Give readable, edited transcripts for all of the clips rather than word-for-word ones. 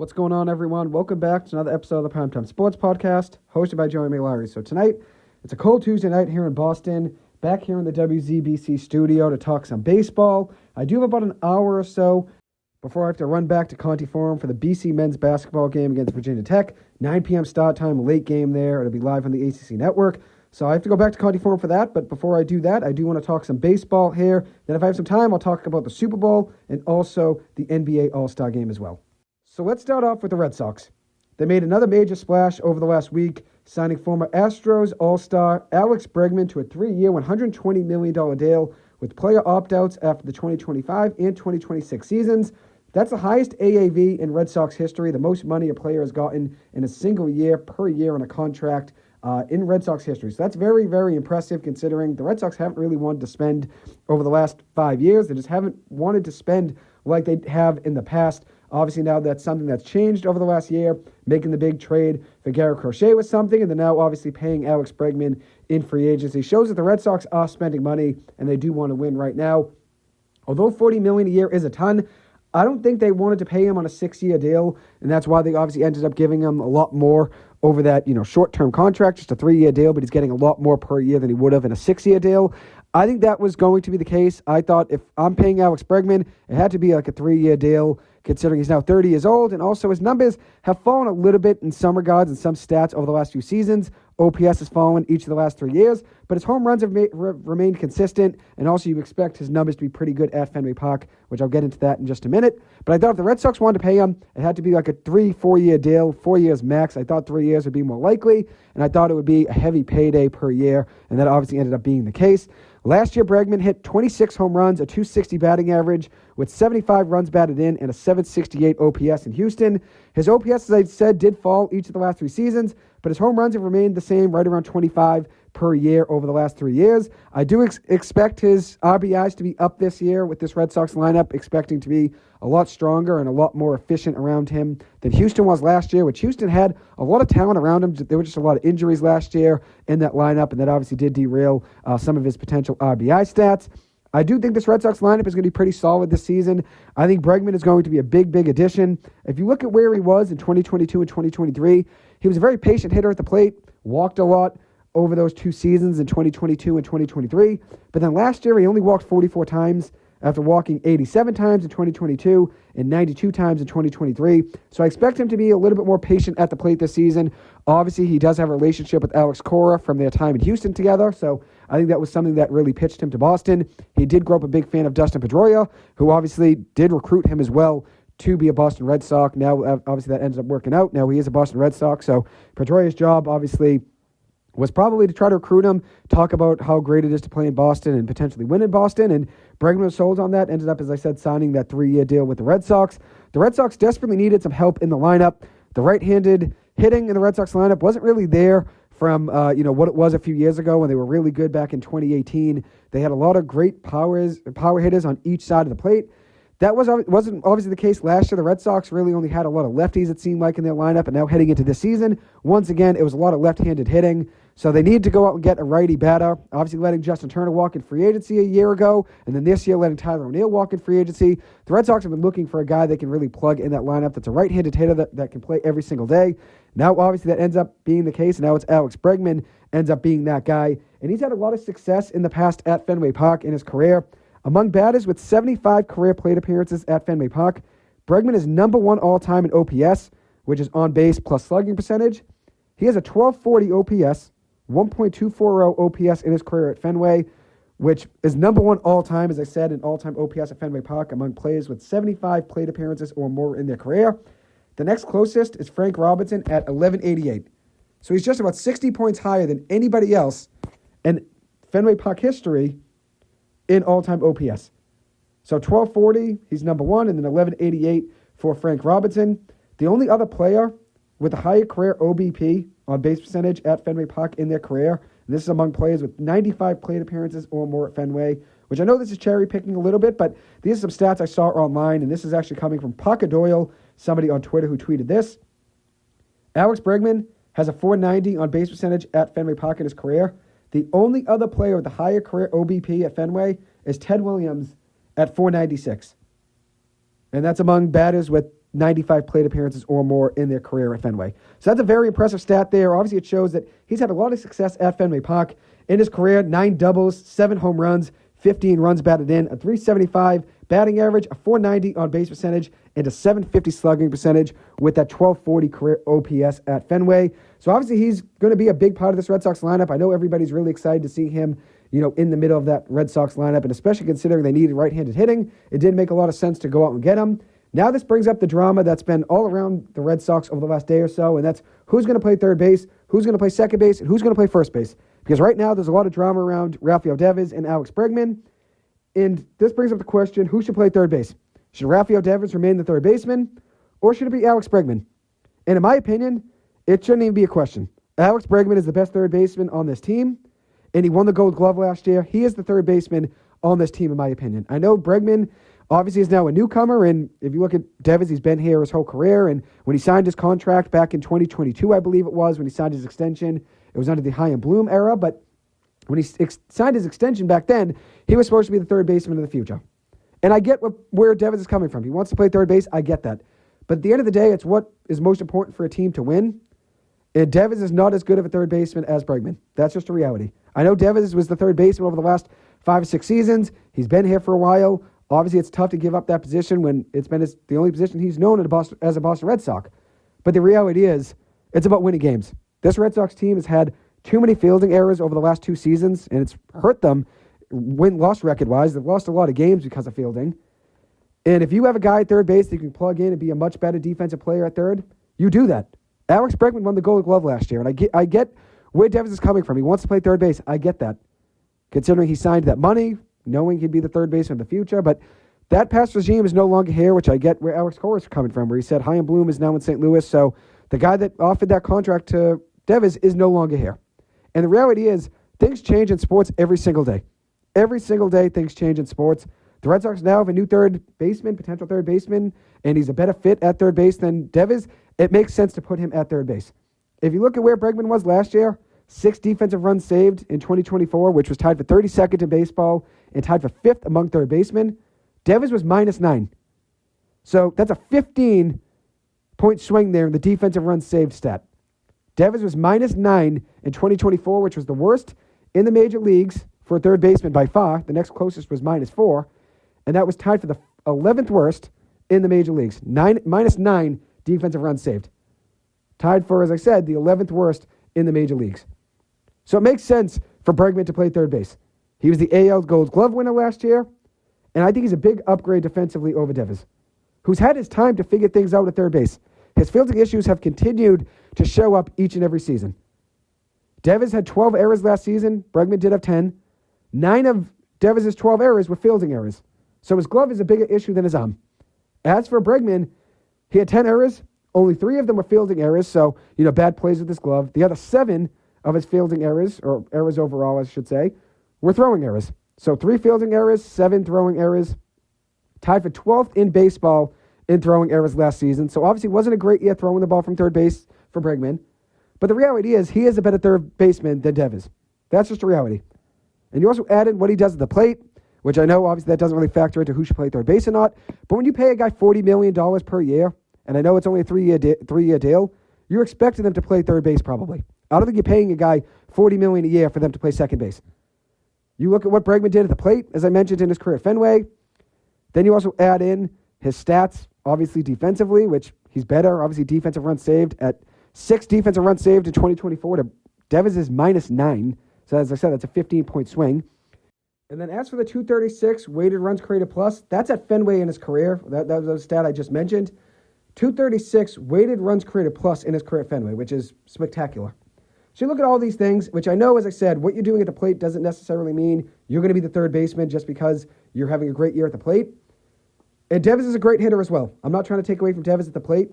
What's going on, everyone? Welcome back to another episode of the Primetime Sports Podcast, hosted by Joey McLaury. So tonight, it's a cold Tuesday night here in Boston, back here in the WZBC studio to talk some baseball. I do have about an hour or so before I have to run back to Conti Forum for the BC men's basketball game against Virginia Tech. 9 p.m. start time, late game there. It'll be live on the ACC network. So I have to go back to Conti Forum for that, but before I do that, I do want to talk some baseball here. Then if I have some time, I'll talk about the Super Bowl and also the NBA All-Star game as well. So let's start off with the Red Sox. They made another major splash over the last week, signing former Astros All-Star Alex Bregman to a 3-year, $120 million deal with player opt-outs after the 2025 and 2026 seasons. That's the highest AAV in Red Sox history, the most money a player has gotten in a single year per year on a contract in Red Sox history. So that's very, very impressive considering the Red Sox haven't really wanted to spend over the last 5 years. They just haven't wanted to spend like they have in the past. Obviously, now that's something that's changed over the last year. Making the big trade for Garrett Crochet was something, and then now obviously paying Alex Bregman in free agency shows that the Red Sox are spending money, and they do want to win right now. Although $40 million a year is a ton, I don't think they wanted to pay him on a 6-year deal, and that's why they obviously ended up giving him a lot more over that, short-term contract, just a 3-year deal, but he's getting a lot more per year than he would have in a 6-year deal. I think that was going to be the case. I thought if I'm paying Alex Bregman, it had to be like a 3-year deal, considering he's now 30 years old, and also his numbers have fallen a little bit in some regards and some stats over the last few seasons. OPS has fallen each of the last 3 years, but his home runs have remained consistent, and also you expect his numbers to be pretty good at Fenway Park, which I'll get into that in just a minute. But I thought if the Red Sox wanted to pay him, it had to be like a 3-4 year deal, 4 years max. I thought 3 years would be more likely, and I thought it would be a heavy payday per year, and that obviously ended up being the case. Last year, Bregman hit 26 home runs, a .260 batting average, with 75 runs batted in and a .768 OPS in Houston. His OPS, as I said, did fall each of the last 3 seasons, but his home runs have remained the same, right around 25 per year over the last 3 years. I do expect his RBIs to be up this year with this Red Sox lineup, expecting to be a lot stronger and a lot more efficient around him than Houston was last year, which Houston had a lot of talent around him. There were just a lot of injuries last year in that lineup, and that obviously did derail some of his potential RBI stats. I do think this Red Sox lineup is going to be pretty solid this season. I think Bregman is going to be a big, big addition. If you look at where he was in 2022 and 2023, he was a very patient hitter at the plate, walked a lot over those 2 seasons in 2022 and 2023. But then last year, he only walked 44 times after walking 87 times in 2022 and 92 times in 2023. So I expect him to be a little bit more patient at the plate this season. Obviously, he does have a relationship with Alex Cora from their time in Houston together, so I think that was something that really pitched him to Boston. He did grow up a big fan of Dustin Pedroia, who obviously did recruit him as well to be a Boston Red Sox. Now, obviously, that ended up working out. Now he is a Boston Red Sox, so Pedroia's job, obviously, was probably to try to recruit him, talk about how great it is to play in Boston and potentially win in Boston, and Bregman was sold on that, ended up, as I said, signing that 3-year deal with the Red Sox. The Red Sox desperately needed some help in the lineup. The right-handed hitting in the Red Sox lineup wasn't really there from what it was a few years ago when they were really good back in 2018. They had a lot of great power hitters on each side of the plate. That wasn't obviously the case last year. The Red Sox really only had a lot of lefties, it seemed like, in their lineup, and now heading into this season, once again, it was a lot of left-handed hitting. So they need to go out and get a righty batter. Obviously, letting Justin Turner walk in free agency a year ago, and then this year letting Tyler O'Neill walk in free agency. The Red Sox have been looking for a guy they can really plug in that lineup that's a right-handed hitter that can play every single day. Now, obviously, that ends up being the case. Now it's Alex Bregman ends up being that guy, and he's had a lot of success in the past at Fenway Park in his career. Among batters with 75 career plate appearances at Fenway Park, Bregman is number 1 all-time in OPS, which is on base plus slugging percentage. He has a 1240 OPS, 1.240 OPS in his career at Fenway, which is number 1 all-time, as I said, in all-time OPS at Fenway Park among players with 75 plate appearances or more in their career. The next closest is Frank Robinson at 1188. So he's just about 60 points higher than anybody else in Fenway Park history in all-time OPS. So 1240, he's number 1, and then 1188 for Frank Robinson. The only other player with a higher career OBP on base percentage at Fenway Park in their career, and this is among players with 95 plate appearances or more at Fenway, which I know this is cherry-picking a little bit, but these are some stats I saw online, and this is actually coming from Parker Doyle, somebody on Twitter who tweeted this. Alex Bregman has a .490 on base percentage at Fenway Park in his career. The only other player with a higher career OBP at Fenway is Ted Williams at .496. And that's among batters with 95 plate appearances or more in their career at Fenway. So that's a very impressive stat there. Obviously, it shows that he's had a lot of success at Fenway Park in his career. 9 doubles, 7 home runs, 15 runs batted in, a 375 batting average, a 490 on base percentage, and a 750 slugging percentage with that 1240 career OPS at Fenway. So obviously, he's going to be a big part of this Red Sox lineup. I know everybody's really excited to see him, in the middle of that Red Sox lineup, and especially considering they needed right-handed hitting, it did make a lot of sense to go out and get him. Now this brings up the drama that's been all around the Red Sox over the last day or so, and that's who's going to play third base, who's going to play second base, and who's going to play first base. Because right now there's a lot of drama around Rafael Devers and Alex Bregman, and this brings up the question, who should play third base? Should Rafael Devers remain the third baseman, or should it be Alex Bregman? And in my opinion, it shouldn't even be a question. Alex Bregman is the best third baseman on this team, and he won the Gold Glove last year. He is the third baseman on this team, in my opinion. I know Bregman obviously is now a newcomer, and if you look at Devers, he's been here his whole career, and when he signed his contract back in 2022, I believe it was, when he signed his extension, it was under the Chaim Bloom era, but when he signed his extension back then, he was supposed to be the third baseman of the future. And I get where Devers is coming from. He wants to play third base. I get that. But at the end of the day, it's what is most important for a team to win. And Devers is not as good of a third baseman as Bregman. That's just a reality. I know Devers was the third baseman over the last 5 or 6 seasons. He's been here for a while. Obviously, it's tough to give up that position when it's been the only position he's known as a Boston Red Sox. But the reality is, it's about winning games. This Red Sox team has had too many fielding errors over the last 2 seasons, and it's hurt them win-loss record-wise. They've lost a lot of games because of fielding. And if you have a guy at third base that you can plug in and be a much better defensive player at third, you do that. Alex Bregman won the Gold Glove last year, and I get where Devers is coming from. He wants to play third base. I get that. Considering he signed that money, knowing he'd be the third baseman in the future, but that past regime is no longer here, which I get where Alex Cora is coming from, where he said Chaim Bloom is now in St. Louis, so the guy that offered that contract to Devers is no longer here. And the reality is, things change in sports every single day. Every single day, things change in sports. The Red Sox now have a new third baseman, potential third baseman, and he's a better fit at third base than Devers. It makes sense to put him at third base. If you look at where Bregman was last year, 6 defensive runs saved in 2024, which was tied for 32nd in baseball and tied for 5th among third basemen. Devers was -9. So that's a 15-point swing there in the defensive runs saved stat. Devers was -9 in 2024, which was the worst in the major leagues for a third baseman by far. The next closest was -4, and that was tied for the 11th worst in the major leagues. -9 defensive runs saved. Tied for, as I said, the 11th worst in the major leagues. So it makes sense for Bregman to play third base. He was the AL Gold Glove winner last year, and I think he's a big upgrade defensively over Devers, who's had his time to figure things out at third base. His fielding issues have continued to show up each and every season. Devers had 12 errors last season. Bregman did have 10. 9 of Devers' 12 errors were fielding errors. So his glove is a bigger issue than his arm. As for Bregman, he had 10 errors. Only 3 of them were fielding errors, so, bad plays with his glove. The other 7 of his fielding errors, or errors overall, I should say, were throwing errors. So 3 fielding errors, 7 throwing errors. Tied for 12th in baseball in throwing errors last season. So obviously it wasn't a great year throwing the ball from third base for Bregman. But the reality is he is a better third baseman than Devers. That's just a reality. And you also added what he does at the plate, which I know obviously that doesn't really factor into who should play third base or not. But when you pay a guy $40 million per year, and I know it's only a 3-year deal, you're expecting them to play third base probably. I don't think you're paying a guy $40 million a year for them to play second base. You look at what Bregman did at the plate, as I mentioned in his career at Fenway. Then you also add in his stats, obviously defensively, which he's better. Obviously defensive runs saved at 6 defensive runs saved in 2024 to Devers is -9. So as I said, that's a 15-point swing. And then as for the 236 weighted runs created plus, that's at Fenway in his career. That was a stat I just mentioned. 236 weighted runs created plus in his career at Fenway, which is spectacular. So you look at all these things, which I know, as I said, what you're doing at the plate doesn't necessarily mean you're going to be the third baseman just because you're having a great year at the plate. And Devers is a great hitter as well. I'm not trying to take away from Devers at the plate.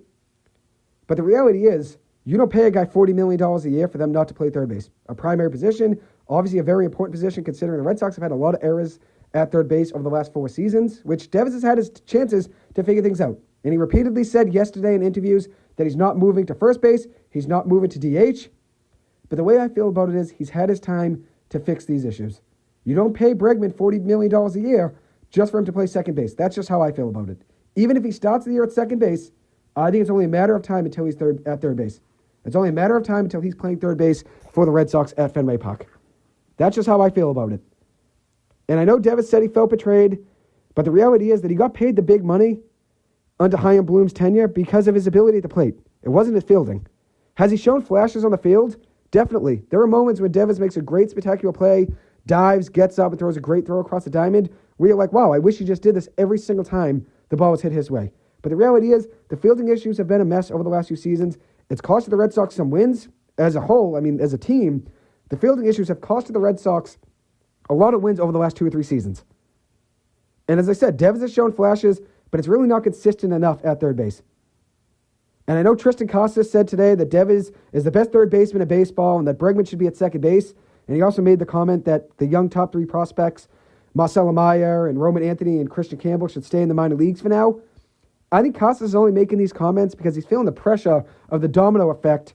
But the reality is, you don't pay a guy $40 million a year for them not to play third base. A primary position, obviously a very important position considering the Red Sox have had a lot of errors at third base over the last 4 seasons, which Devers has had his chances to figure things out. And he repeatedly said yesterday in interviews that he's not moving to first base, he's not moving to DH. But the way I feel about it is he's had his time to fix these issues. You don't pay Bregman $40 million a year just for him to play second base. That's just how I feel about it. Even if he starts the year at second base, I think it's only a matter of time until he's at third base. It's only a matter of time until he's playing third base for the Red Sox at Fenway Park. That's just how I feel about it. And I know Devis said he felt betrayed, but the reality is that he got paid the big money under Chaim Bloom's tenure because of his ability at the plate. It wasn't his fielding. Has he shown flashes on the field? Definitely. There are moments when Devis makes a great spectacular play, dives, gets up, and throws a great throw across the diamond, where you're like, wow, I wish he just did this every single time the ball was hit his way. But the reality is, the fielding issues have been a mess over the last few seasons. It's costed the Red Sox some wins as a whole. I mean, as a team, the fielding issues have costed the Red Sox a lot of wins over the last 2 or 3 seasons. And as I said, Devis has shown flashes, but it's really not consistent enough at third base. And I know Tristan Casas said today that Devis is the best third baseman in baseball and that Bregman should be at second base. And he also made the comment that the young top 3 prospects, Marcelo Meyer and Roman Anthony and Christian Campbell, should stay in the minor leagues for now. I think Casas is only making these comments because he's feeling the pressure of the domino effect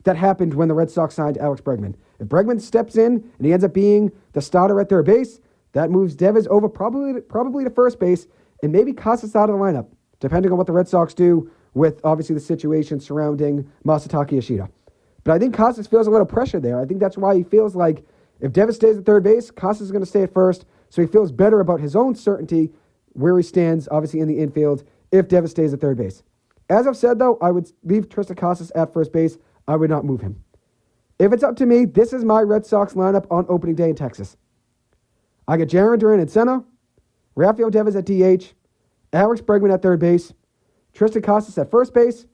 that happened when the Red Sox signed Alex Bregman. If Bregman steps in and he ends up being the starter at third base, that moves Devis over probably to first base and maybe Casas out of the lineup, depending on what the Red Sox do with obviously the situation surrounding Masataka Yoshida. But I think Casas feels a little pressure there. I think that's why he feels like if Devis stays at third base, Casas is going to stay at first, so he feels better about his own certainty where he stands, obviously in the infield, if Devis stays at third base. As I've said, though, I would leave Tristan Casas at first base. I would not move him. If it's up to me, this is my Red Sox lineup on opening day in Texas. I got Jarren Duran at center, Rafael Devis at DH, Alex Bregman at third base, Tristan Casas at first base,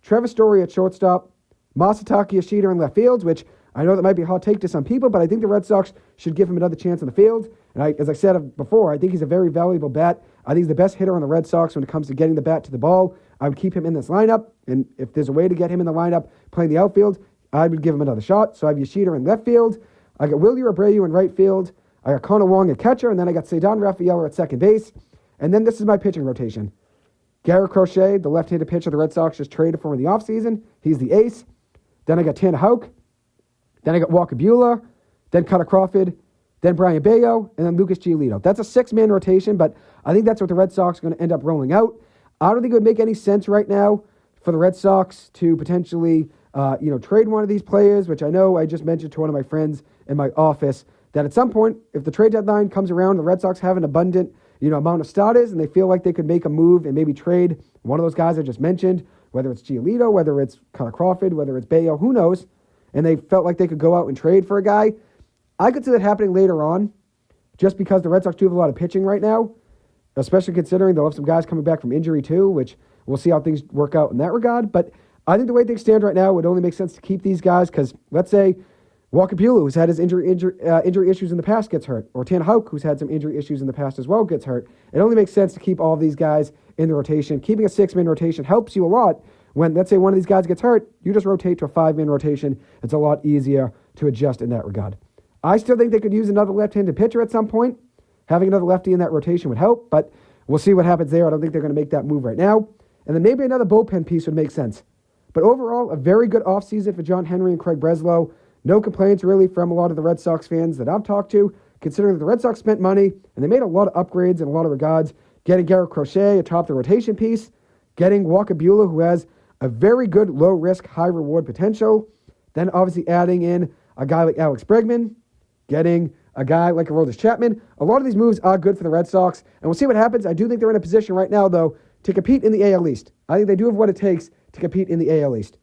Trevor Story at shortstop, Masataka Yoshida in left field, which I know that might be a hot take to some people, but I think the Red Sox should give him another chance in the field. And as I said before, I think he's a very valuable bat. I think he's the best hitter on the Red Sox when it comes to getting the bat to the ball. I would keep him in this lineup, and if there's a way to get him in the lineup playing the outfield, I would give him another shot. So I have Yoshida in left field. I got Willie Abreu in right field. I got Connor Wong at catcher, and then I got Cedon Rafaela at second base. And then this is my pitching rotation. Garrett Crochet, the left-handed pitcher the Red Sox just traded for in the offseason. He's the ace. Then I got Tanner Houck. Then I got Walker Buehler. Then Cutter Crawford. Then Brian Bayo. And then Lucas Giolito. That's a 6-man rotation, but I think that's what the Red Sox are going to end up rolling out. I don't think it would make any sense right now for the Red Sox to potentially trade one of these players, which I know I just mentioned to one of my friends in my office, that at some point, if the trade deadline comes around, the Red Sox have an abundant amount of starters, and they feel like they could make a move and maybe trade one of those guys I just mentioned, whether it's Giolito, whether it's Cutter Crawford, whether it's Bayo, who knows, and they felt like they could go out and trade for a guy. I could see that happening later on, just because the Red Sox do have a lot of pitching right now, especially considering they'll have some guys coming back from injury too, which we'll see how things work out in that regard. But I think the way things stand right now, it would only make sense to keep these guys because, let's say, Walker Buehler, who's had his injury issues in the past, gets hurt. Or Tanner Houck, who's had some injury issues in the past as well, gets hurt. It only makes sense to keep all of these guys in the rotation. Keeping a 6-man rotation helps you a lot. When, let's say, one of these guys gets hurt, you just rotate to a 5-man rotation. It's a lot easier to adjust in that regard. I still think they could use another left-handed pitcher at some point. Having another lefty in that rotation would help, but we'll see what happens there. I don't think they're going to make that move right now. And then maybe another bullpen piece would make sense. But overall, a very good offseason for John Henry and Craig Breslow. No complaints really from a lot of the Red Sox fans that I've talked to, considering that the Red Sox spent money and they made a lot of upgrades in a lot of regards, getting Garrett Crochet atop the rotation piece, getting Walker Buehler, who has a very good low-risk, high-reward potential, then obviously adding in a guy like Alex Bregman, getting a guy like Aroldis Chapman. A lot of these moves are good for the Red Sox, and we'll see what happens. I do think they're in a position right now, though, to compete in the AL East. I think they do have what it takes to compete in the AL East.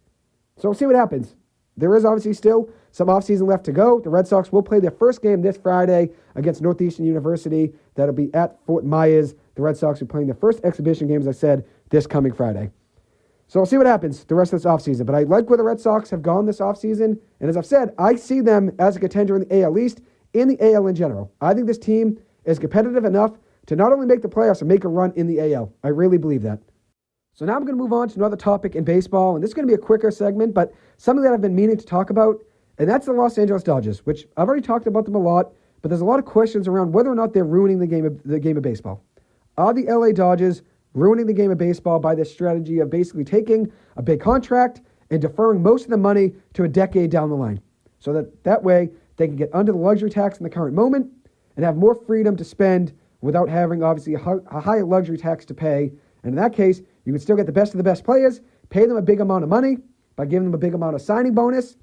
So we'll see what happens. There is obviously still some offseason left to go. The Red Sox will play their first game this Friday against Northeastern University. That'll be at Fort Myers. The Red Sox are playing their first exhibition game, as I said, this coming Friday. So we'll see what happens the rest of this offseason. But I like where the Red Sox have gone this offseason. And as I've said, I see them as a contender in the AL East, in the AL in general. I think this team is competitive enough to not only make the playoffs, but make a run in the AL. I really believe that. So now I'm going to move on to another topic in baseball, and this is going to be a quicker segment, but something that I've been meaning to talk about, and that's the Los Angeles Dodgers, which I've already talked about them a lot, but there's a lot of questions around whether or not they're ruining the game of baseball. Are the LA Dodgers ruining the game of baseball by this strategy of basically taking a big contract and deferring most of the money to a decade down the line, so that way they can get under the luxury tax in the current moment and have more freedom to spend without having, obviously, a higher luxury tax to pay And in that case, you can still get the best of the best players, pay them a big amount of money by giving them a big amount of signing bonus,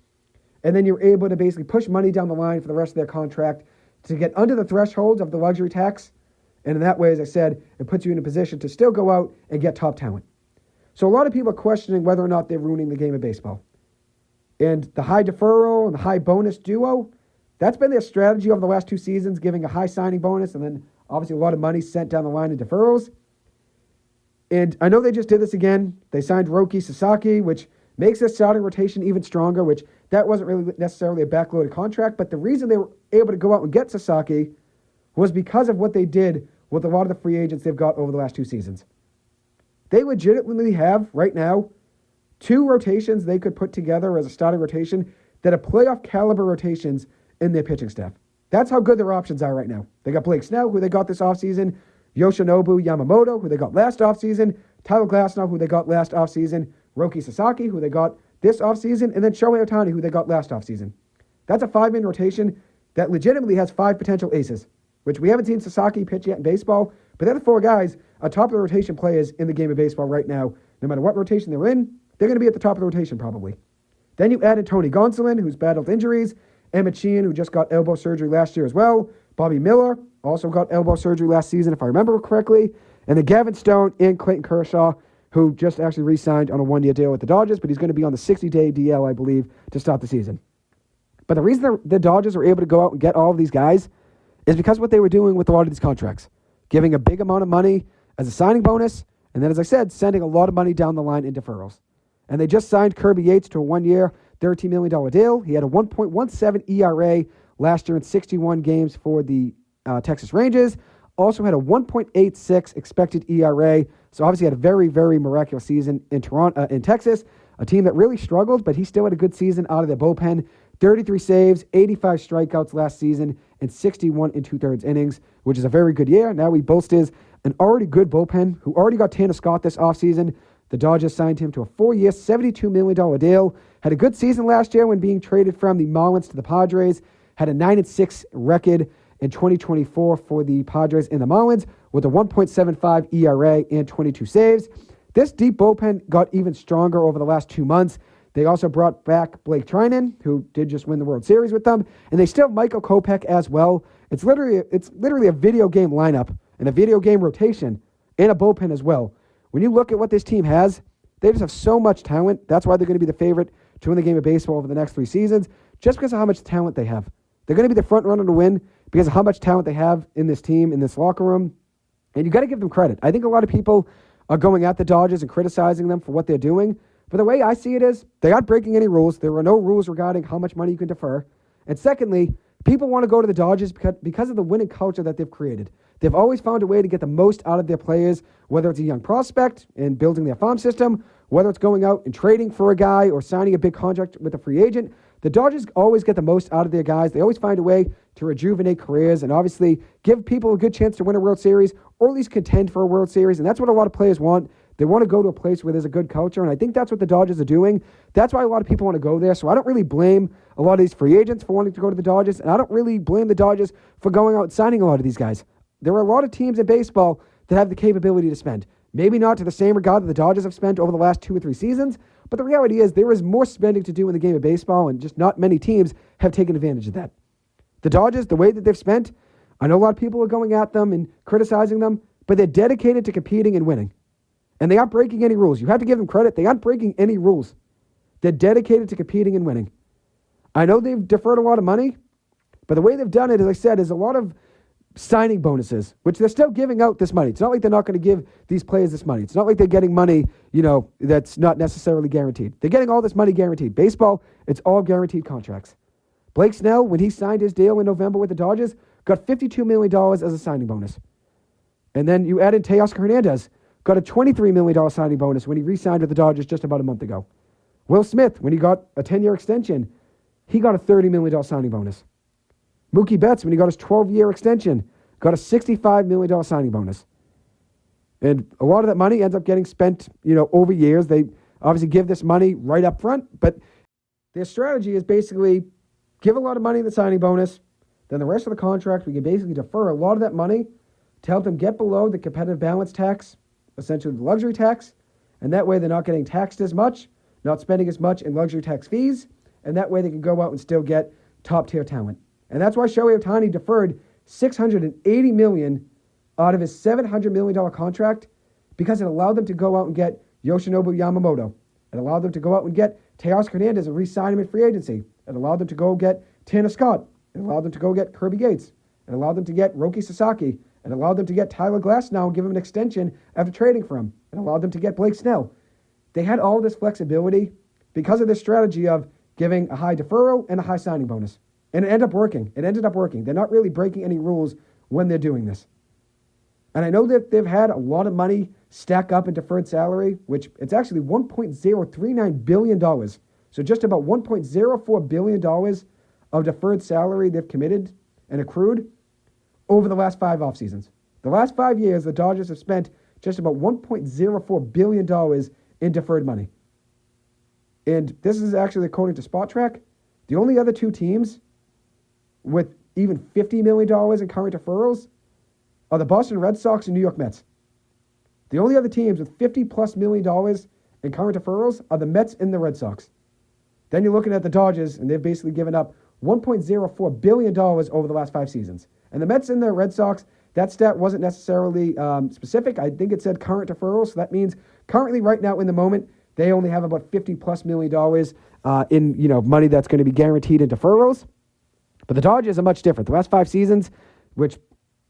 and then you're able to basically push money down the line for the rest of their contract to get under the threshold of the luxury tax. And in that way, as I said, it puts you in a position to still go out and get top talent. So a lot of people are questioning whether or not they're ruining the game of baseball. And the high deferral and the high bonus duo, that's been their strategy over the last 2 seasons, giving a high signing bonus and then obviously a lot of money sent down the line in deferrals. And I know they just did this again. They signed Roki Sasaki, which makes their starting rotation even stronger, which that wasn't really necessarily a backloaded contract. But the reason they were able to go out and get Sasaki was because of what they did with a lot of the free agents they've got over the last 2 seasons. They legitimately have, right now, 2 rotations they could put together as a starting rotation that are playoff caliber rotations in their pitching staff. That's how good their options are right now. They got Blake Snell, who they got this offseason, Yoshinobu Yamamoto, who they got last offseason, Tyler Glasnow, who they got last offseason, Roki Sasaki, who they got this offseason, and then Shohei Ohtani, who they got last offseason. That's a 5-man rotation that legitimately has 5 potential aces, which we haven't seen Sasaki pitch yet in baseball, but they're the 4 guys on top of the rotation players in the game of baseball right now. No matter what rotation they're in, they're going to be at the top of the rotation probably. Then you added Tony Gonsolin, who's battled injuries, Emmett Sheehan, who just got elbow surgery last year as well, Bobby Miller also got elbow surgery last season, if I remember correctly, and then Gavin Stone and Clayton Kershaw, who just actually re-signed on a 1-year deal with the Dodgers, but he's going to be on the 60-day DL, I believe, to start the season. But the reason the Dodgers were able to go out and get all of these guys is because of what they were doing with a lot of these contracts, giving a big amount of money as a signing bonus, and then, as I said, sending a lot of money down the line in deferrals. And they just signed Kirby Yates to a 1-year, $13 million deal. He had a 1.17 ERA last year in 61 games for the Texas Rangers. Also had a 1.86 expected ERA. So obviously had a very, very miraculous season in Texas, a team that really struggled, but he still had a good season out of their bullpen. 33 saves, 85 strikeouts last season, and 61 2/3 innings, which is a very good year. Now he bolsters an already good bullpen who already got Tanner Scott this offseason. The Dodgers signed him to a 4-year, $72 million deal. Had a good season last year when being traded from the Marlins to the Padres. Had a 9-6 record in 2024 for the Padres and the Marlins with a 1.75 ERA and 22 saves. This deep bullpen got even stronger over the last 2 months. They also brought back Blake Trinan, who did just win the World Series with them, and they still have Michael Kopech as well. It's literally a video game lineup and a video game rotation and a bullpen as well. When you look at what this team has, they just have so much talent. That's why they're going to be the favorite to win the game of baseball over the next 3 seasons, just because of how much talent they have. They're going to be the front runner to win because of how much talent they have in this team, in this locker room. And you got to give them credit. I think a lot of people are going at the Dodgers and criticizing them for what they're doing. But the way I see it is they aren't breaking any rules. There are no rules regarding how much money you can defer. And secondly, people want to go to the Dodgers because of the winning culture that they've created. They've always found a way to get the most out of their players, whether it's a young prospect and building their farm system, whether it's going out and trading for a guy or signing a big contract with a free agent. The Dodgers always get the most out of their guys. They always find a way to rejuvenate careers and obviously give people a good chance to win a World Series or at least contend for a World Series. And that's what a lot of players want. They want to go to a place where there's a good culture, and I think that's what the Dodgers are doing. That's why a lot of people want to go there. So I don't really blame a lot of these free agents for wanting to go to the Dodgers, and I don't really blame the Dodgers for going out and signing a lot of these guys. There are a lot of teams in baseball that have the capability to spend. Maybe not to the same regard that the Dodgers have spent over the last 2 or 3 seasons, but the reality is there is more spending to do in the game of baseball, and just not many teams have taken advantage of that. The Dodgers, the way that they've spent, I know a lot of people are going at them and criticizing them, but they're dedicated to competing and winning. And they aren't breaking any rules. You have to give them credit. They aren't breaking any rules. They're dedicated to competing and winning. I know they've deferred a lot of money, but the way they've done it, as I said, is a lot of signing bonuses, which they're still giving out this money. It's not like they're not going to give these players this money. It's not like they're getting money, that's not necessarily guaranteed. They're getting all this money guaranteed. Baseball, it's all guaranteed contracts. Blake Snell, when he signed his deal in November with the Dodgers, got $52 million as a signing bonus. And then you add in Teoscar Hernandez, got a $23 million signing bonus when he re-signed with the Dodgers just about a month ago. Will Smith, when he got a 10-year extension, he got a $30 million signing bonus. Mookie Betts, when he got his 12-year extension, got a $65 million signing bonus. And a lot of that money ends up getting spent, over years. They obviously give this money right up front, but their strategy is basically give a lot of money in the signing bonus, then the rest of the contract, we can basically defer a lot of that money to help them get below the competitive balance tax essentially the luxury tax, and that way they're not getting taxed as much, not spending as much in luxury tax fees, and that way they can go out and still get top-tier talent. And that's why Shohei Ohtani deferred $680 million out of his $700 million contract, because it allowed them to go out and get Yoshinobu Yamamoto. It allowed them to go out and get Teoscar Hernandez and re-sign him in free agency. It allowed them to go get Tanner Scott. It allowed them to go get Kirby Yates. It allowed them to get Roki Sasaki. It allowed them to get Tyler Glasnow and give him an extension after trading for him. It allowed them to get Blake Snell. They had all this flexibility because of this strategy of giving a high deferral and a high signing bonus. And it ended up working. They're not really breaking any rules when they're doing this. And I know that they've had a lot of money stack up in deferred salary, which it's actually $1.039 billion. So just about $1.04 billion of deferred salary they've committed and accrued over the last 5 off seasons. The last 5 years, the Dodgers have spent just about $1.04 billion in deferred money. And this is actually according to Spot Track. The only other 2 teams with even $50 million in current deferrals are the Boston Red Sox and New York Mets. The only other teams with $50+ million in current deferrals are the Mets and the Red Sox. Then you're looking at the Dodgers, and they've basically given up $1.04 billion over the last 5 seasons. And the Mets and the Red Sox, that stat wasn't necessarily specific. I think it said current deferrals. So that means currently, right now, in the moment, they only have about $50+ million in money that's going to be guaranteed in deferrals. But the Dodgers are much different. The last 5 seasons, which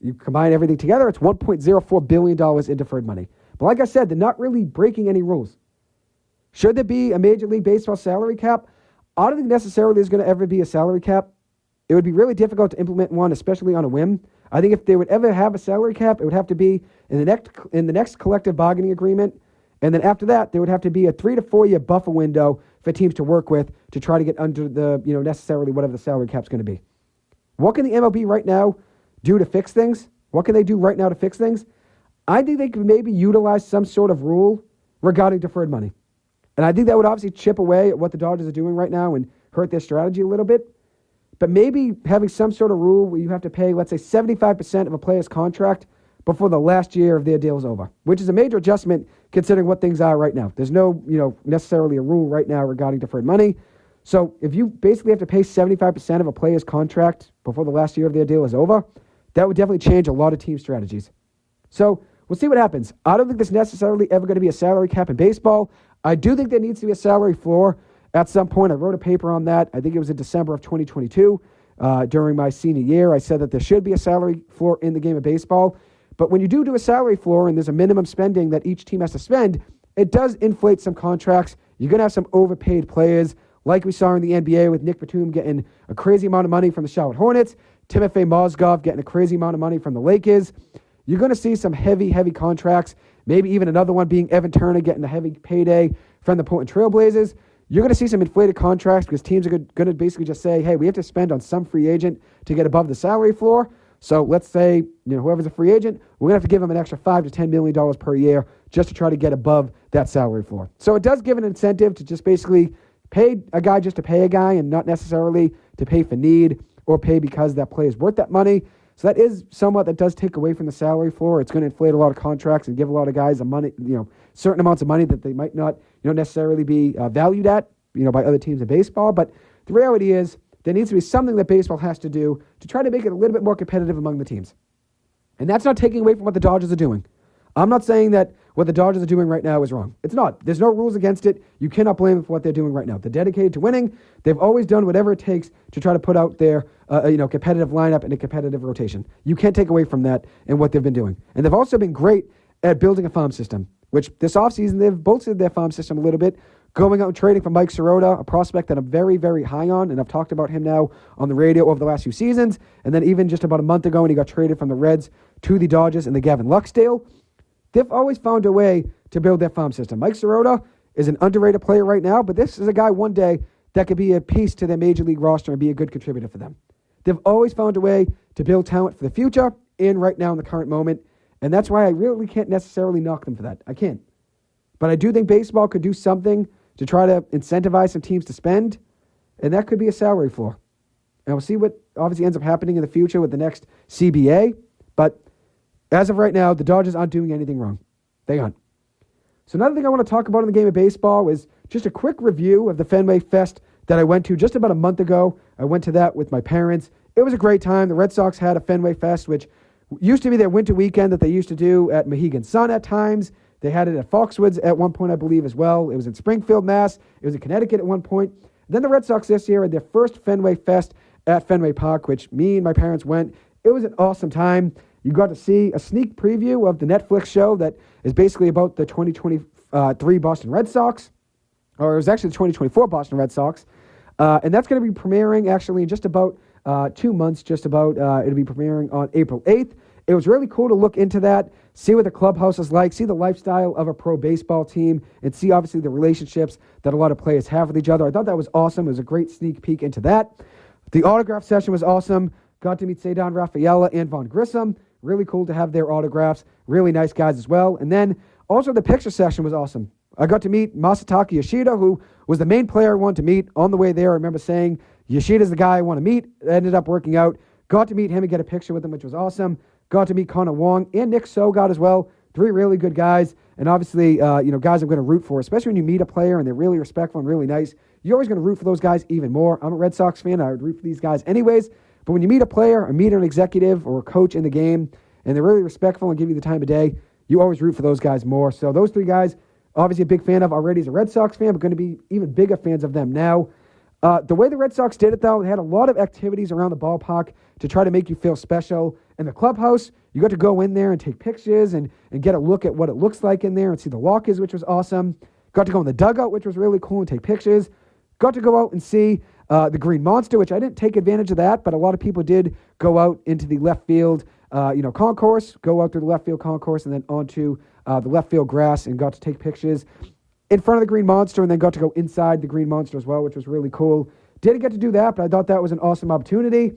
you combine everything together, it's $1.04 billion in deferred money. But like I said, they're not really breaking any rules. Should there be a Major League Baseball salary cap? I don't think necessarily there's going to ever be a salary cap. It would be really difficult to implement one, especially on a whim. I think if they would ever have a salary cap, it would have to be in the next collective bargaining agreement. And then after that, there would have to be a 3 to 4 year buffer window for teams to work with to try to get under the, necessarily whatever the salary cap's going to be. What can the MLB right now do to fix things? What can they do right now to fix things? I think they could maybe utilize some sort of rule regarding deferred money. And I think that would obviously chip away at what the Dodgers are doing right now and hurt their strategy a little bit. But maybe having some sort of rule where you have to pay, let's say, 75% of a player's contract before the last year of their deal is over, which is a major adjustment considering what things are right now. There's no, necessarily a rule right now regarding deferred money. So if you basically have to pay 75% of a player's contract before the last year of their deal is over, that would definitely change a lot of team strategies. So we'll see what happens. I don't think there's necessarily ever going to be a salary cap in baseball. I do think there needs to be a salary floor at some point. I wrote a paper on that. I think it was in December of 2022 during my senior year. I said that there should be a salary floor in the game of baseball. But when you do a salary floor and there's a minimum spending that each team has to spend, it does inflate some contracts. You're going to have some overpaid players, like we saw in the NBA with Nick Batum getting a crazy amount of money from the Charlotte Hornets, Timofey Mozgov getting a crazy amount of money from the Lakers. You're going to see some heavy contracts, maybe even another one being Evan Turner getting a heavy payday from the Portland Trail Blazers. You're going to see some inflated contracts because teams are going to basically just say, hey, we have to spend on some free agent to get above the salary floor. So let's say, whoever's a free agent, we're going to have to give them an extra $5 to $10 million per year just to try to get above that salary floor. So it does give an incentive to just basically pay a guy just to pay a guy and not necessarily to pay for need or pay because that player is worth that money. So that is somewhat that does take away from the salary floor. It's going to inflate a lot of contracts and give a lot of guys certain amounts of money that they might not, necessarily be valued at, by other teams in baseball. But the reality is there needs to be something that baseball has to do to try to make it a little bit more competitive among the teams. And that's not taking away from what the Dodgers are doing. I'm not saying that what the Dodgers are doing right now is wrong. It's not. There's no rules against it. You cannot blame them for what they're doing right now. They're dedicated to winning. They've always done whatever it takes to try to put out their competitive lineup and a competitive rotation. You can't take away from that and what they've been doing. And they've also been great at building a farm system, which this offseason they've bolstered their farm system a little bit, going out and trading for Mike Sirota, a prospect that I'm very, very high on, and I've talked about him now on the radio over the last few seasons, and then even just about a month ago when he got traded from the Reds to the Dodgers in the Gavin Lux deal. They've always found a way to build their farm system. Mike Sirota is an underrated player right now, but this is a guy one day that could be a piece to their major league roster and be a good contributor for them. They've always found a way to build talent for the future and right now in the current moment, and that's why I really can't necessarily knock them for that. I can't. But I do think baseball could do something to try to incentivize some teams to spend, and that could be a salary floor. And we'll see what obviously ends up happening in the future with the next CBA, but as of right now, the Dodgers aren't doing anything wrong. they aren't. So another thing I want to talk about in the game of baseball is just a quick review of the Fenway Fest that I went to just about a month ago. I went to that with my parents. It was a great time. The Red Sox had a Fenway Fest, which used to be their winter weekend that they used to do at Mohegan Sun at times. They had it at Foxwoods at one point, I believe, as well. It was in Springfield, Mass. It was in Connecticut at one point. Then the Red Sox this year had their first Fenway Fest at Fenway Park, which me and my parents went. It was an awesome time. You got to see a sneak preview of the Netflix show that is basically about the 2023 Boston Red Sox, or it was actually the 2024 Boston Red Sox. And that's going to be premiering actually in just about 2 months, it'll be premiering on April 8th. It was really cool to look into that, see what the clubhouse is like, see the lifestyle of a pro baseball team, and see obviously the relationships that a lot of players have with each other. I thought that was awesome. It was a great sneak peek into that. The autograph session was awesome. Got to meet Cedar Rafaela and Vaughn Grissom. Really cool to have their autographs. Really nice guys as well. And then also the picture session was awesome. I got to meet Masataka Yoshida, who was the main player I wanted to meet. On the way there, I remember saying, Yoshida's the guy I want to meet. It ended up working out. Got to meet him and get a picture with him, which was awesome. Got to meet Connor Wong and Nick Sogard as well. 3 really good guys. And obviously, guys I'm going to root for, especially when you meet a player and they're really respectful and really nice. You're always going to root for those guys even more. I'm a Red Sox fan. I would root for these guys anyways. But when you meet a player or meet an executive or a coach in the game and they're really respectful and give you the time of day, you always root for those guys more. So those 3 guys, obviously a big fan of already as a Red Sox fan, but going to be even bigger fans of them now. The way the Red Sox did it, though, they had a lot of activities around the ballpark to try to make you feel special. In the clubhouse, you got to go in there and take pictures and get a look at what it looks like in there and see the lockers, which was awesome. Got to go in the dugout, which was really cool, and take pictures. Got to go out and see the Green Monster, which I didn't take advantage of that, but a lot of people did go out into the left field, concourse, go out through the left field concourse and then onto the left field grass and got to take pictures in front of the Green Monster and then got to go inside the Green Monster as well, which was really cool. Didn't get to do that, but I thought that was an awesome opportunity.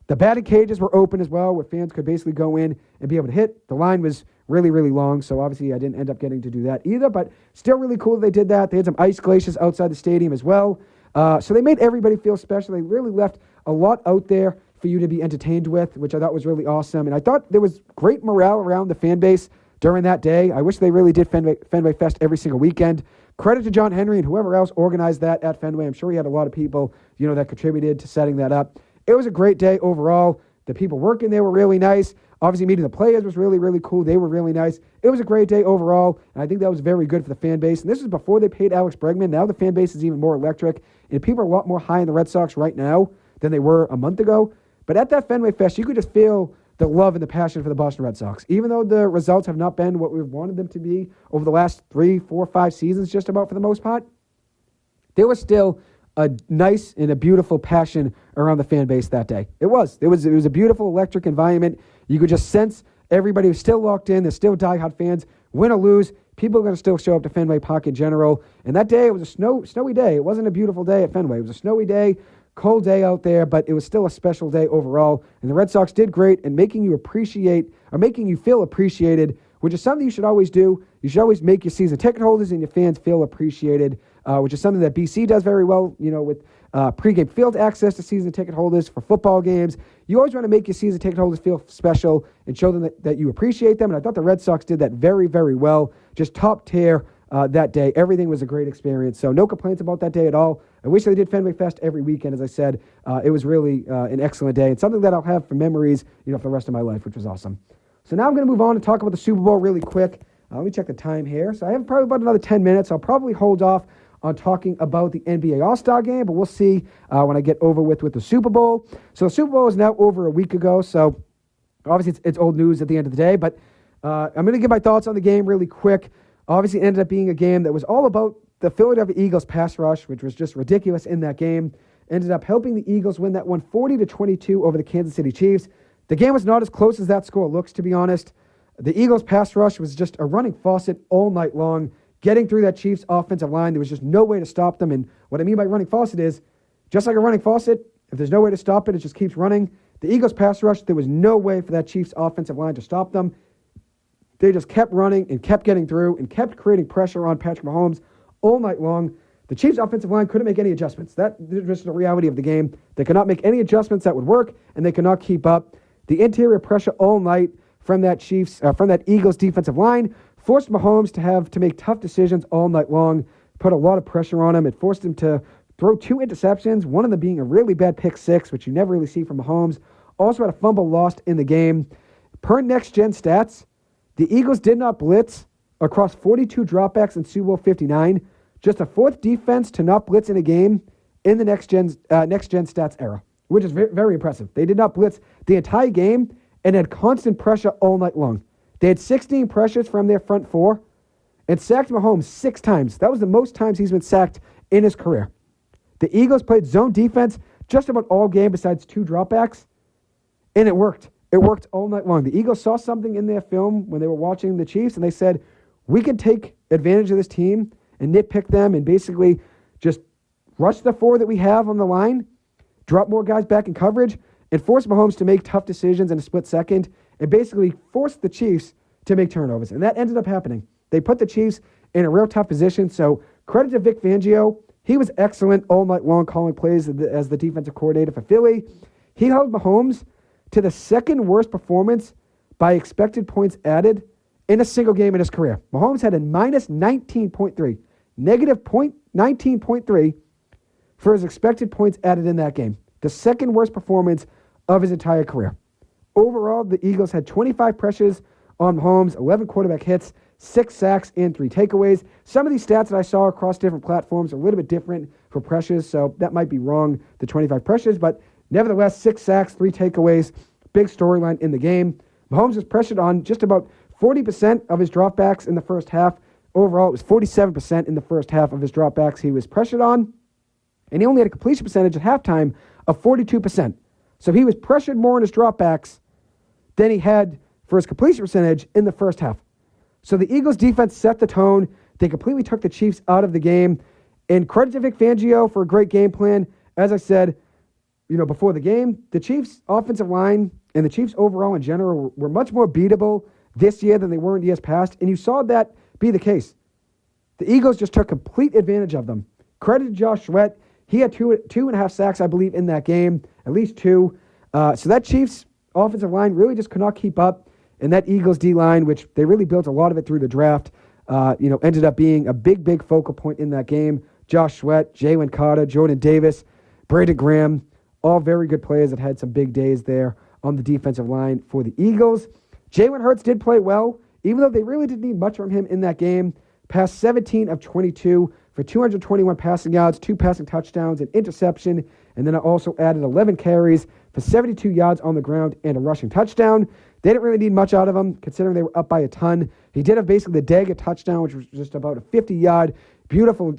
The batting cages were open as well, where fans could basically go in and be able to hit. The line was really, really long, so obviously I didn't end up getting to do that either, but still really cool that they did that. They had some ice glaciers outside the stadium as well. So they made everybody feel special. They really left a lot out there for you to be entertained with, which I thought was really awesome. And I thought there was great morale around the fan base during that day. I wish they really did Fenway Fest every single weekend. Credit to John Henry and whoever else organized that at Fenway. I'm sure he had a lot of people, that contributed to setting that up. It was a great day overall. The people working there were really nice. Obviously, meeting the players was really, really cool. They were really nice. It was a great day overall, and I think that was very good for the fan base. And this was before they paid Alex Bregman. Now the fan base is even more electric, and people are a lot more high in the Red Sox right now than they were a month ago. But at that Fenway Fest, you could just feel the love and the passion for the Boston Red Sox. Even though the results have not been what we've wanted them to be over the last 3, 4, 5 seasons, just about for the most part, there was still a nice and a beautiful passion around the fan base that day. It was a beautiful electric environment. You could just sense everybody was still locked in. There's still diehard fans. Win or lose, people are going to still show up to Fenway Park in general. And that day, it was a snowy day. It wasn't a beautiful day at Fenway. It was a snowy day, cold day out there, but it was still a special day overall. And the Red Sox did great in making you feel appreciated, which is something you should always do. You should always make your season ticket holders and your fans feel appreciated, which is something that BC does very well, with pregame field access to season ticket holders for football games. You always want to make your season ticket holders feel special and show them that you appreciate them. And I thought the Red Sox did that very, very well. Just top tier that day. Everything was a great experience. So no complaints about that day at all. I wish they did Fenway Fest every weekend. As I said, it was really an excellent day and something that I'll have for memories, for the rest of my life, which was awesome. So now I'm going to move on and talk about the Super Bowl really quick. Let me check the time here. So I have probably about another 10 minutes. I'll probably hold off on talking about the NBA All-Star Game, but we'll see when I get over with the Super Bowl. So the Super Bowl is now over a week ago, so obviously it's old news at the end of the day, but I'm going to give my thoughts on the game really quick. Obviously it ended up being a game that was all about the Philadelphia Eagles pass rush, which was just ridiculous in that game. Ended up helping the Eagles win that one 40-22 over the Kansas City Chiefs. The game was not as close as that score looks, to be honest. The Eagles pass rush was just a running faucet all night long, getting through that Chiefs offensive line. There was just no way to stop them. And what I mean by running faucet is, just like a running faucet, if there's no way to stop it, it just keeps running. The Eagles pass rush, there was no way for that Chiefs offensive line to stop them. They just kept running and kept getting through and kept creating pressure on Patrick Mahomes all night long. The Chiefs offensive line couldn't make any adjustments. That is just the reality of the game. They could not make any adjustments that would work, and they could not keep up. The interior pressure all night from that Eagles defensive line forced Mahomes to have to make tough decisions all night long, put a lot of pressure on him. It forced him to throw 2 interceptions, one of them being a really bad pick six, which you never really see from Mahomes. Also had a fumble lost in the game. Per next-gen stats, the Eagles did not blitz across 42 dropbacks in Super Bowl 59, just a fourth defense to not blitz in a game in the next-gen stats era, which is very, very impressive. They did not blitz the entire game and had constant pressure all night long. They had 16 pressures from their front four and sacked Mahomes 6 times. That was the most times he's been sacked in his career. The Eagles played zone defense just about all game besides 2 dropbacks, and it worked. It worked all night long. The Eagles saw something in their film when they were watching the Chiefs, and they said, we can take advantage of this team and nitpick them and basically just rush the 4 that we have on the line, drop more guys back in coverage, and force Mahomes to make tough decisions in a split second, and basically force the Chiefs to make turnovers. And that ended up happening. They put the Chiefs in a real tough position. So credit to Vic Fangio. He was excellent all night long calling plays as the defensive coordinator for Philly. He held Mahomes to the second worst performance by expected points added in a single game in his career. Mahomes had a minus 19.3, negative 19.3 for his expected points added in that game. The second worst performance of his entire career. Overall, the Eagles had 25 pressures on Mahomes, 11 quarterback hits, 6 sacks, and 3 takeaways. Some of these stats that I saw across different platforms are a little bit different for pressures, so that might be wrong, the 25 pressures, but nevertheless, 6 sacks, 3 takeaways, big storyline in the game. Mahomes was pressured on just about 40% of his dropbacks in the first half. Overall, it was 47% in the first half of his dropbacks he was pressured on, and he only had a completion percentage at halftime of 42%. So he was pressured more in his dropbacks than he had for his completion percentage in the first half. So the Eagles defense set the tone. They completely took the Chiefs out of the game. And credit to Vic Fangio for a great game plan. As I said, before the game, the Chiefs offensive line and the Chiefs overall in general were much more beatable this year than they were in years past. And you saw that be the case. The Eagles just took complete advantage of them. Credit to Josh Sweat. He had two and a half sacks, I believe, in that game, at least 2. So that Chiefs offensive line really just could not keep up. And that Eagles D-line, which they really built a lot of it through the draft, ended up being a big, big focal point in that game. Josh Sweat, Jalen Carter, Jordan Davis, Brandon Graham, all very good players that had some big days there on the defensive line for the Eagles. Jalen Hurts did play well, even though they really didn't need much from him in that game. Passed 17 of 22 for 221 passing yards, 2 passing touchdowns, an interception, and then I also added 11 carries for 72 yards on the ground and a rushing touchdown. They didn't really need much out of him, considering they were up by a ton. He did have basically the Dagger touchdown, which was just about a 50-yard, beautiful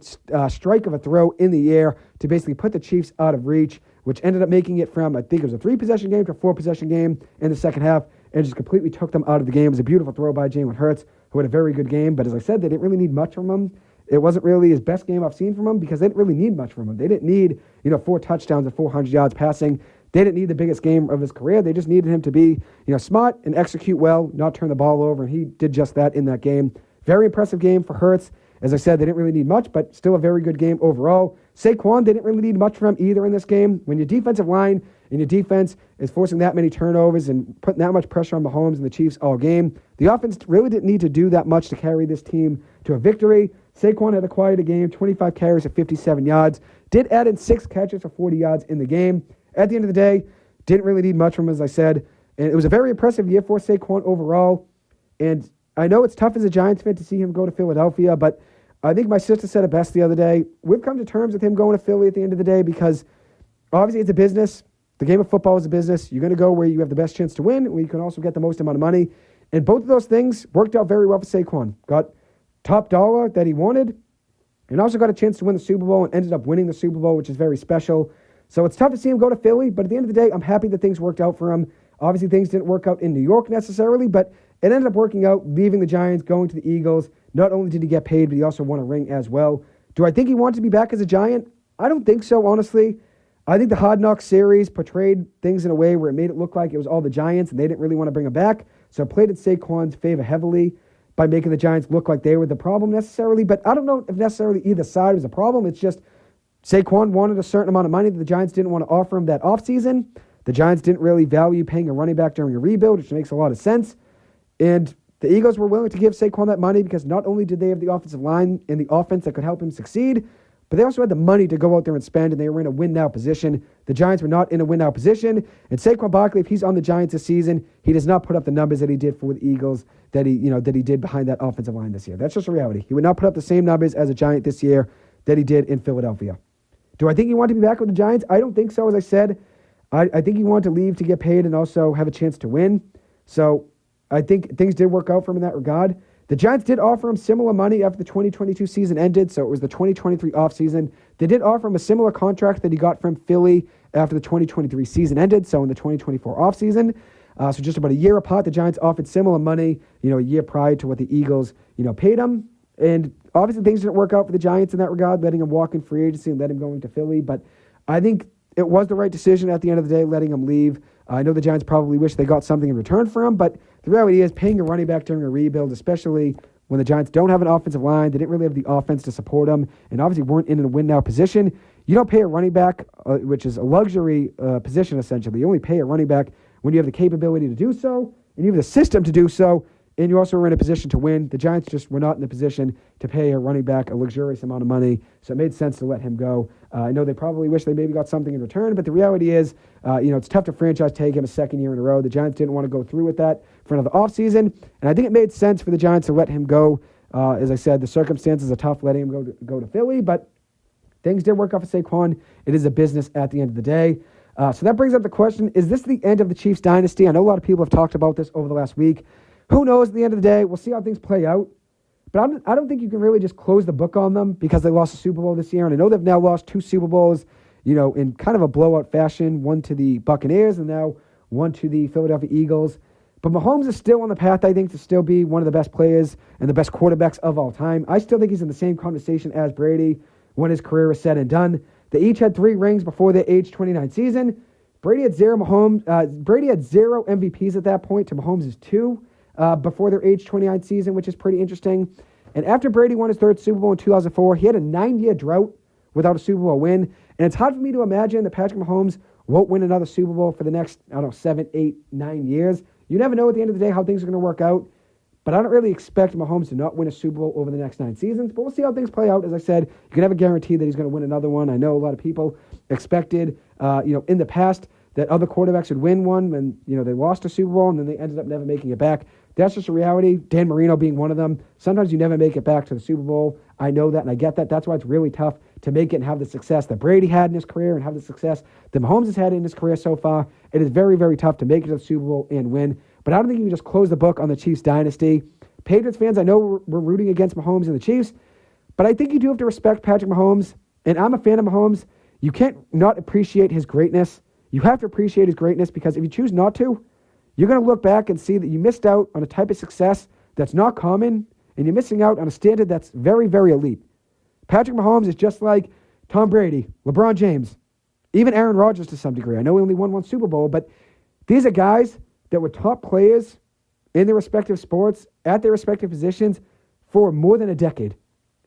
strike of a throw in the air to basically put the Chiefs out of reach, which ended up making it from, I think it was a 3-possession game to a 4-possession game in the second half, and just completely took them out of the game. It was a beautiful throw by Jalen Hurts, who had a very good game. But as I said, they didn't really need much from him. It wasn't really his best game I've seen from him because they didn't really need much from him. They didn't need, 4 touchdowns and 400 yards passing. They didn't need the biggest game of his career. They just needed him to be, smart and execute well, not turn the ball over, and he did just that in that game. Very impressive game for Hurts. As I said, they didn't really need much, but still a very good game overall. Saquon didn't really need much from him either in this game. When your defensive line and your defense is forcing that many turnovers and putting that much pressure on Mahomes and the Chiefs all game, the offense really didn't need to do that much to carry this team to a victory. Saquon had a quieter game, 25 carries at 57 yards, did add in 6 catches for 40 yards in the game. At the end of the day, didn't really need much from him, as I said. And it was a very impressive year for Saquon overall. And I know it's tough as a Giants fan to see him go to Philadelphia, but I think my sister said it best the other day. We've come to terms with him going to Philly at the end of the day because obviously it's a business. The game of football is a business. You're going to go where you have the best chance to win, where you can also get the most amount of money. And both of those things worked out very well for Saquon. Got top dollar that he wanted and also got a chance to win the Super Bowl and ended up winning the Super Bowl, which is very special. So it's tough to see him go to Philly, but at the end of the day, I'm happy that things worked out for him. Obviously, things didn't work out in New York necessarily, but it ended up working out, leaving the Giants, going to the Eagles. Not only did he get paid, but he also won a ring as well. Do I think he wanted to be back as a Giant? I don't think so, honestly. I think the Hard Knocks series portrayed things in a way where it made it look like it was all the Giants, and they didn't really want to bring him back. So it played in Saquon's favor heavily by making the Giants look like they were the problem necessarily. But I don't know if necessarily either side was a problem. It's just Saquon wanted a certain amount of money that the Giants didn't want to offer him that offseason. The Giants didn't really value paying a running back during a rebuild, which makes a lot of sense. And The Eagles were willing to give Saquon that money because not only did they have the offensive line and the offense that could help him succeed, but they also had the money to go out there and spend, and they were in a win-now position. The Giants were not in a win-now position, and Saquon Barkley, if he's on the Giants this season, he does not put up the numbers that he did for the Eagles that he did behind that offensive line this year. That's just a reality. He would not put up the same numbers as a Giant this year that he did in Philadelphia. Do I think he wanted to be back with the Giants? I don't think so, as I said. I think he wanted to leave to get paid and also have a chance to win. So I think things did work out for him in that regard. The Giants did offer him similar money after the 2022 season ended, so it was the 2023 offseason. They did offer him a similar contract that he got from Philly after the 2023 season ended, so in the 2024 offseason. So just about a year apart, the Giants offered similar money, a year prior to what the Eagles, paid him. And obviously things didn't work out for the Giants in that regard, letting him walk in free agency and letting him go into Philly. But I think it was the right decision at the end of the day, letting him leave. I know the Giants probably wish they got something in return for him, but the reality is paying a running back during a rebuild, especially when the Giants don't have an offensive line, they didn't really have the offense to support them, and obviously weren't in a win-now position. You don't pay a running back, which is a luxury position essentially. You only pay a running back when you have the capability to do so, and you have the system to do so, and you also are in a position to win. The Giants just were not in the position to pay a running back a luxurious amount of money, so it made sense to let him go. I know they probably wish they maybe got something in return, but the reality is, it's tough to franchise tag him a second year in a row. The Giants didn't want to go through with that for another offseason, and I think it made sense for the Giants to let him go. As I said, the circumstances are tough letting him go to Philly, but things did work out for Saquon. It is a business at the end of the day. So that brings up the question, is this the end of the Chiefs dynasty? I know a lot of people have talked about this over the last week. Who knows at the end of the day? We'll see how things play out. But I don't think you can really just close the book on them because they lost the Super Bowl this year. And I know they've now lost 2 Super Bowls, in kind of a blowout fashion, one to the Buccaneers and now one to the Philadelphia Eagles. But Mahomes is still on the path, I think, to still be one of the best players and the best quarterbacks of all time. I still think he's in the same conversation as Brady when his career is said and done. They each had 3 rings before their age 29 season. Brady had 0 MVPs at that point to Mahomes' 2 before their age 29 season, which is pretty interesting. And after Brady won his 3rd Super Bowl in 2004, he had a 9-year drought without a Super Bowl win. And it's hard for me to imagine that Patrick Mahomes won't win another Super Bowl for the next, 7, 8, 9 years. You never know at the end of the day how things are going to work out. But I don't really expect Mahomes to not win a Super Bowl over the next 9 seasons. But we'll see how things play out. As I said, you can never guarantee that he's going to win another one. I know a lot of people expected, in the past that other quarterbacks would win one when, they lost a Super Bowl and then they ended up never making it back. That's just a reality. Dan Marino being one of them. Sometimes you never make it back to the Super Bowl. I know that and I get that. That's why it's really tough to make it and have the success that Brady had in his career and have the success that Mahomes has had in his career so far. It is very, very tough to make it to the Super Bowl and win. But I don't think you can just close the book on the Chiefs dynasty. Patriots fans, I know we're rooting against Mahomes and the Chiefs, but I think you do have to respect Patrick Mahomes. And I'm a fan of Mahomes. You can't not appreciate his greatness. You have to appreciate his greatness because if you choose not to, you're going to look back and see that you missed out on a type of success that's not common, and you're missing out on a standard that's very, very elite. Patrick Mahomes is just like Tom Brady, LeBron James, even Aaron Rodgers to some degree. I know he only won 1 Super Bowl, but these are guys that were top players in their respective sports, at their respective positions, for more than a decade.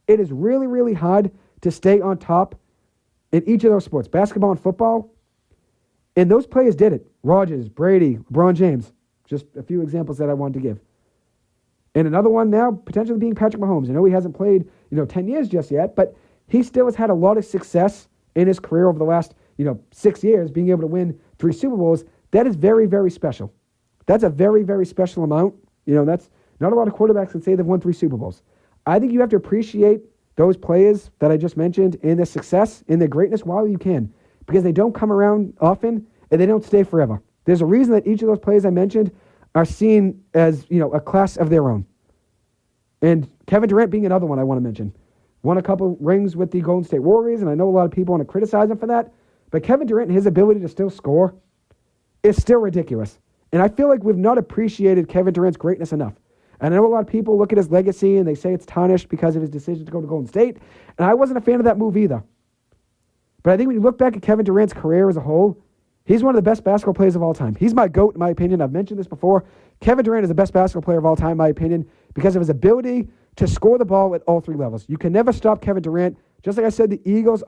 It is really, really hard to stay on top in each of those sports, basketball and football. And those players did it. Rodgers, Brady, LeBron James. Just a few examples that I wanted to give. And another one now, potentially being Patrick Mahomes. I know he hasn't played, 10 years just yet, but he still has had a lot of success in his career over the last, 6 years, being able to win 3 Super Bowls. That is very, very special. That's a very, very special amount. That's not a lot of quarterbacks can say they've won 3 Super Bowls. I think you have to appreciate those players that I just mentioned and their success and their greatness while you can, because they don't come around often and they don't stay forever. There's a reason that each of those players I mentioned are seen as, a class of their own. And Kevin Durant being another one I want to mention. Won a couple rings with the Golden State Warriors, and I know a lot of people want to criticize him for that, but Kevin Durant and his ability to still score is still ridiculous. And I feel like we've not appreciated Kevin Durant's greatness enough. And I know a lot of people look at his legacy and they say it's tarnished because of his decision to go to Golden State, and I wasn't a fan of that move either. But I think when you look back at Kevin Durant's career as a whole, he's one of the best basketball players of all time. He's my GOAT, in my opinion. I've mentioned this before. Kevin Durant is the best basketball player of all time, in my opinion, because of his ability to score the ball at all 3 levels. You can never stop Kevin Durant. Just like I said, the Eagles'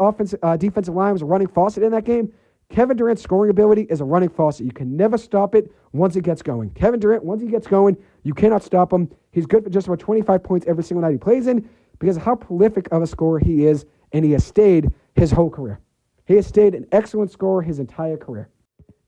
defensive line was running faucet in that game. Kevin Durant's scoring ability is a running faucet. You can never stop it once it gets going. Kevin Durant, once he gets going, you cannot stop him. He's good for just about 25 points every single night he plays in because of how prolific of a scorer he is, and he has stayed his whole career. He has stayed an excellent scorer his entire career.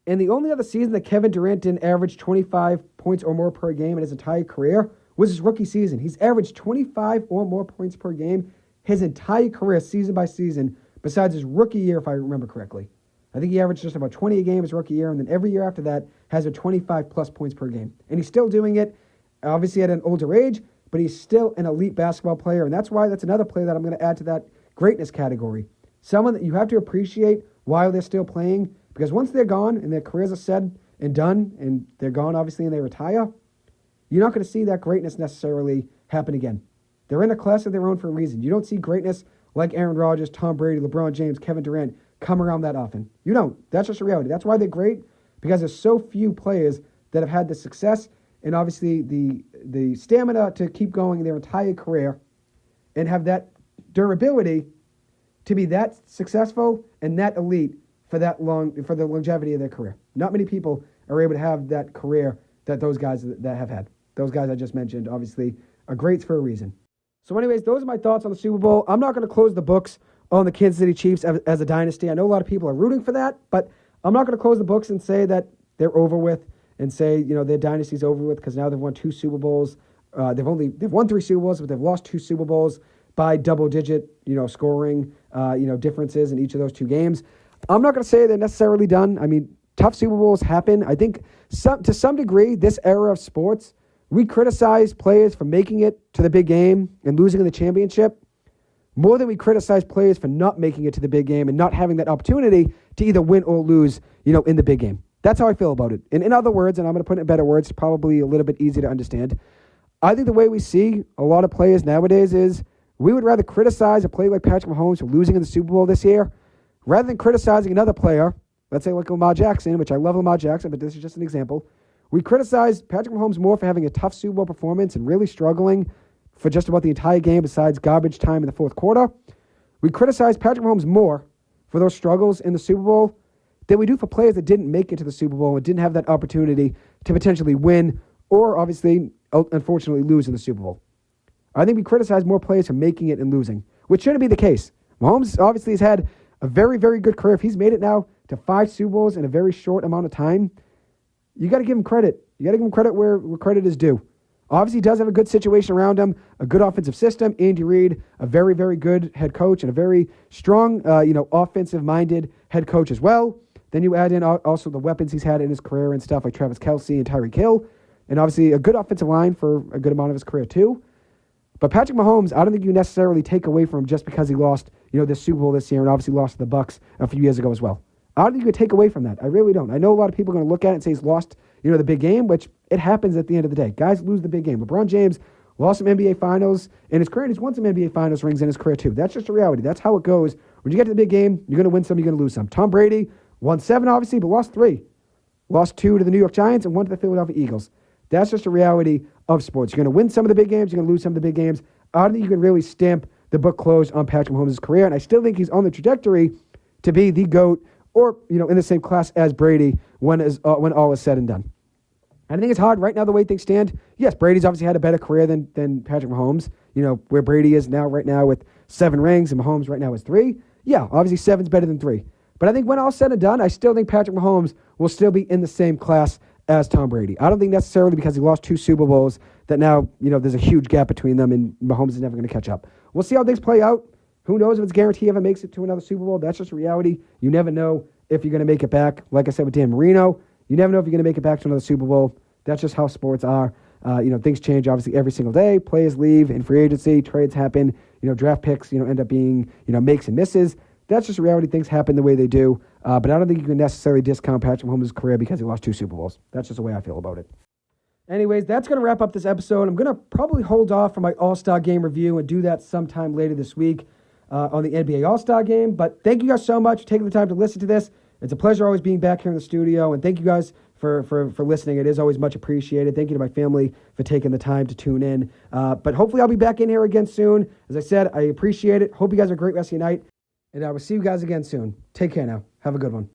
And the only other season that Kevin Durant didn't average 25 points or more per game in his entire career was his rookie season. He's averaged 25 or more points per game his entire career, season by season, besides his rookie year, if I remember correctly. I think he averaged just about 20 a game his rookie year, and then every year after that has a 25-plus points per game. And he's still doing it, obviously at an older age, but he's still an elite basketball player, and that's why that's another player that I'm going to add to that greatness category. Someone that you have to appreciate while they're still playing, because once they're gone and their careers are said and done, and they're gone, obviously, and they retire, you're not going to see that greatness necessarily happen again. They're in a class of their own for a reason. You don't see greatness like Aaron Rodgers, Tom Brady, LeBron James, Kevin Durant come around that often. You don't. That's just a reality. That's why they're great, because there's so few players that have had the success and obviously the stamina to keep going their entire career and have that durability to be that successful and that elite for that long, for the longevity of their career. Not many people are able to have that career that those guys that have had. Those guys I just mentioned, obviously, are greats for a reason. So anyways, those are my thoughts on the Super Bowl. I'm not going to close the books on the Kansas City Chiefs as a dynasty. I know a lot of people are rooting for that, but I'm not going to close the books and say that they're over with and say, their dynasty's over with because now they've won 2 Super Bowls. They've won 3 Super Bowls, but they've lost 2 Super Bowls by double-digit, scoring, differences in each of those 2 games. I'm not going to say they're necessarily done. I mean, tough Super Bowls happen. I think to some degree, this era of sports, we criticize players for making it to the big game and losing in the championship more than we criticize players for not making it to the big game and not having that opportunity to either win or lose, in the big game. That's how I feel about it. And in other words, and I'm going to put it in better words, probably a little bit easier to understand, I think the way we see a lot of players nowadays is we would rather criticize a player like Patrick Mahomes for losing in the Super Bowl this year rather than criticizing another player, let's say like Lamar Jackson, which I love Lamar Jackson, but this is just an example. We criticize Patrick Mahomes more for having a tough Super Bowl performance and really struggling for just about the entire game besides garbage time in the fourth quarter. We criticize Patrick Mahomes more for those struggles in the Super Bowl than we do for players that didn't make it to the Super Bowl and didn't have that opportunity to potentially win or obviously, unfortunately, lose in the Super Bowl. I think we criticize more players for making it and losing, which shouldn't be the case. Mahomes obviously has had a very, very good career. If he's made it now to 5 Super Bowls in a very short amount of time, you got to give him credit. You got to give him credit where credit is due. Obviously, he does have a good situation around him, a good offensive system. Andy Reid, a very, very good head coach and a very strong, offensive-minded head coach as well. Then you add in also the weapons he's had in his career and stuff like Travis Kelce and Tyreek Hill. And obviously a good offensive line for a good amount of his career too. But Patrick Mahomes, I don't think you necessarily take away from him just because he lost, this Super Bowl this year and obviously lost to the Bucs a few years ago as well. I don't think you could take away from that. I really don't. I know a lot of people are going to look at it and say he's lost, the big game, which it happens at the end of the day. Guys lose the big game. LeBron James lost some NBA Finals in his career, and he's won some NBA Finals rings in his career too. That's just a reality. That's how it goes. When you get to the big game, you're going to win some, you're going to lose some. Tom Brady won 7, obviously, but lost 3. Lost 2 to the New York Giants and 1 to the Philadelphia Eagles. That's just a reality of sports. You're going to win some of the big games. You're going to lose some of the big games. I don't think you can really stamp the book closed on Patrick Mahomes' career, and I still think he's on the trajectory to be the GOAT or, in the same class as Brady when all is said and done. I think it's hard right now the way things stand. Yes, Brady's obviously had a better career than Patrick Mahomes, where Brady is right now with 7 rings and Mahomes right now is 3. Yeah, obviously 7's better than 3. But I think when all's said and done, I still think Patrick Mahomes will still be in the same class as Tom Brady. I don't think necessarily because he lost 2 Super Bowls that now, there's a huge gap between them and Mahomes is never going to catch up. We'll see how things play out. Who knows if it's guaranteed he ever makes it to another Super Bowl. That's just reality. You never know if you're going to make it back. Like I said with Dan Marino, you never know if you're going to make it back to another Super Bowl. That's just how sports are. Things change obviously every single day. Players leave in free agency. Trades happen. Draft picks, end up being, makes and misses. That's just reality. Things happen the way they do. But I don't think you can necessarily discount Patrick Mahomes' career because he lost 2 Super Bowls. That's just the way I feel about it. Anyways, that's going to wrap up this episode. I'm going to probably hold off for my All-Star Game review and do that sometime later this week on the NBA All-Star Game. But thank you guys so much for taking the time to listen to this. It's a pleasure always being back here in the studio. And thank you guys for listening. It is always much appreciated. Thank you to my family for taking the time to tune in. But hopefully I'll be back in here again soon. As I said, I appreciate it. Hope you guys have a great rest of your night. And I will see you guys again soon. Take care now. Have a good one.